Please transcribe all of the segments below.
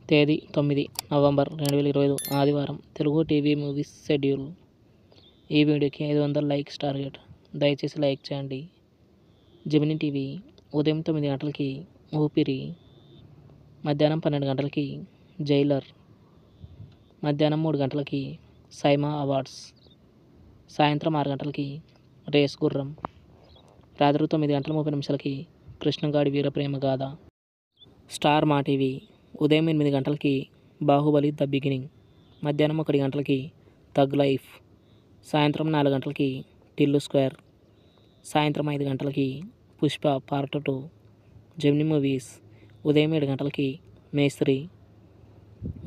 తేదీ 9 నవంబర్ 2025 ఆదివారం. Telugu TV movies schedule. ఈ వీడియోకి 500 లైక్స్ టార్గెట్. దయచేసి లైక్ చేయండి. జెమినీ టీవీ ఉదయం 9 గంటలకి ఊపిరి, మధ్యాహ్నం 12 గంటలకి జైలర్, మధ్యాహ్నం 3 గంటలకి సైమా అవార్డ్స్, సాయంత్రం 6 గంటలకి రేస్ గుర్రం, రాత్రి 9:30 కృష్ణగాడి వీరప్రేమ గాథ. స్టార్ మా టీవీ ఉదయం 8 గంటలకి బాహుబలి ద బిగినింగ్, మధ్యాహ్నం 1 గంటలకి థగ్ లైఫ్, సాయంత్రం 4 గంటలకి టిల్లు స్క్వేర్, సాయంత్రం 5 గంటలకి పుష్ప పార్ట్ 2. జెమినీ మూవీస్ ఉదయం 7 గంటలకి మేస్త్రి,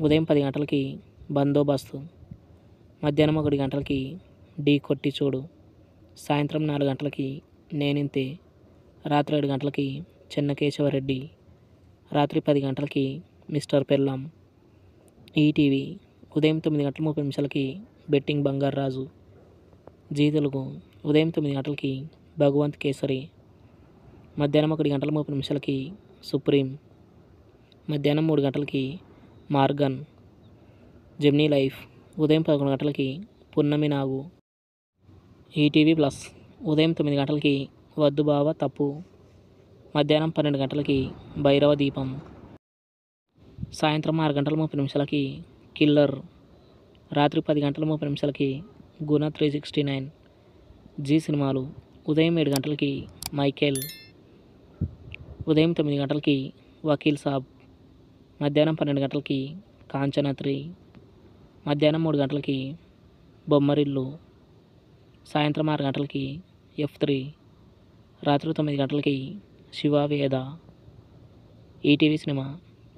ఉదయం 10 గంటలకి బందోబస్తు, మధ్యాహ్నం 1 గంటలకి ఢీ కొట్టి చూడు, సాయంత్రం 4 గంటలకి నేనింతే, రాత్రి 7 గంటలకి చెన్నకేశవరెడ్డి, రాత్రి 10 గంటలకి మిస్టర్ పెల్లాం. ఈటీవీ ఉదయం 9:30 బెట్టింగ్ బంగారాజు. జీ తెలుగు ఉదయం 9 గంటలకి భగవంత్ కేసరి, మధ్యాహ్నం 1:30 సుప్రీం, మధ్యాహ్నం 3 గంటలకి మార్గన్. జెమినీ లైఫ్ ఉదయం 11 గంటలకి పున్నమి నాగు. ఈటీవీ ప్లస్ ఉదయం 9 గంటలకి వద్దు బావ తప్పు, మధ్యాహ్నం 12 గంటలకి భైరవ దీపం, సాయంత్రం 6:30 కిల్లర్, రాత్రి 10:30 గుణ 369. జీ సినిమాలు ఉదయం 7 గంటలకి మైకేల్, ఉదయం 9 గంటలకి వకీల్ సాబ్, మధ్యాహ్నం 12 గంటలకి కాంచన 3, మధ్యాహ్నం 3 గంటలకి బొమ్మరిల్లు, సాయంత్రం 6 గంటలకి F3, రాత్రి 9 గంటలకి శివవేద. ఈటీవీ సినిమా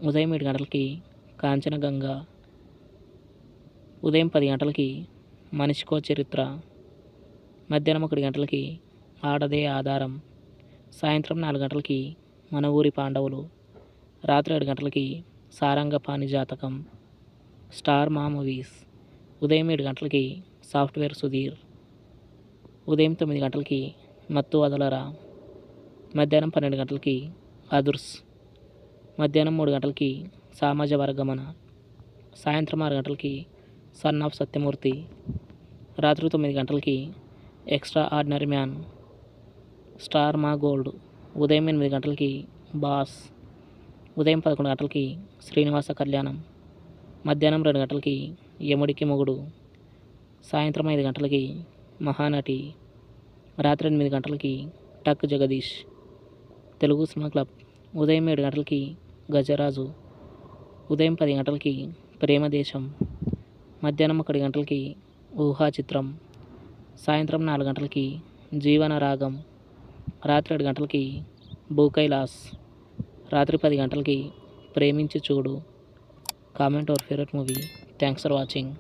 ఉదయం 7 గంటలకి కాంచన గంగా, ఉదయం 10 గంటలకి మనిషికో చరిత్ర, మధ్యాహ్నం 1 గంటలకి ఆడదే ఆధారం, సాయంత్రం 4 గంటలకి మన ఊరి పాండవులు, రాత్రి 7 గంటలకి సారంగపాణి జాతకం. స్టార్ మా మూవీస్ ఉదయం 7 గంటలకి సాఫ్ట్వేర్ సుధీర్, ఉదయం 9 గంటలకి మత్తు వదలరా, మధ్యాహ్నం 12 గంటలకి అదుర్స్, మధ్యాహ్నం 3 గంటలకి సామాజ వర్గమన, సాయంత్రం 6 గంటలకి సన్ ఆఫ్ సత్యమూర్తి, రాత్రి 9 గంటలకి ఎక్స్ట్రా ఆర్డినరీ మ్యాన్. స్టార్ మా గోల్డ్ ఉదయం 8 గంటలకి బాస్, ఉదయం 11 గంటలకి శ్రీనివాస కళ్యాణం, మధ్యాహ్నం 2 గంటలకి యముడికి మొగుడు, సాయంత్రం 5 గంటలకి మహానటి, రాత్రి 8 గంటలకి టక్ జగదీష్. తెలుగు సినిమా క్లబ్ ఉదయం 7 గంటలకి గజరాజు, ఉదయం 10 గంటలకి ప్రేమదేశం, మధ్యాహ్నం 1 గంటలకి ఊహా చిత్రం, సాయంత్రం 4 గంటలకి జీవన రాగం, రాత్రి 7 గంటలకి భూకైలాస్, రాత్రి 10 గంటలకి ప్రేమించి చూడు. Comment our favourite movie. Thanks for watching.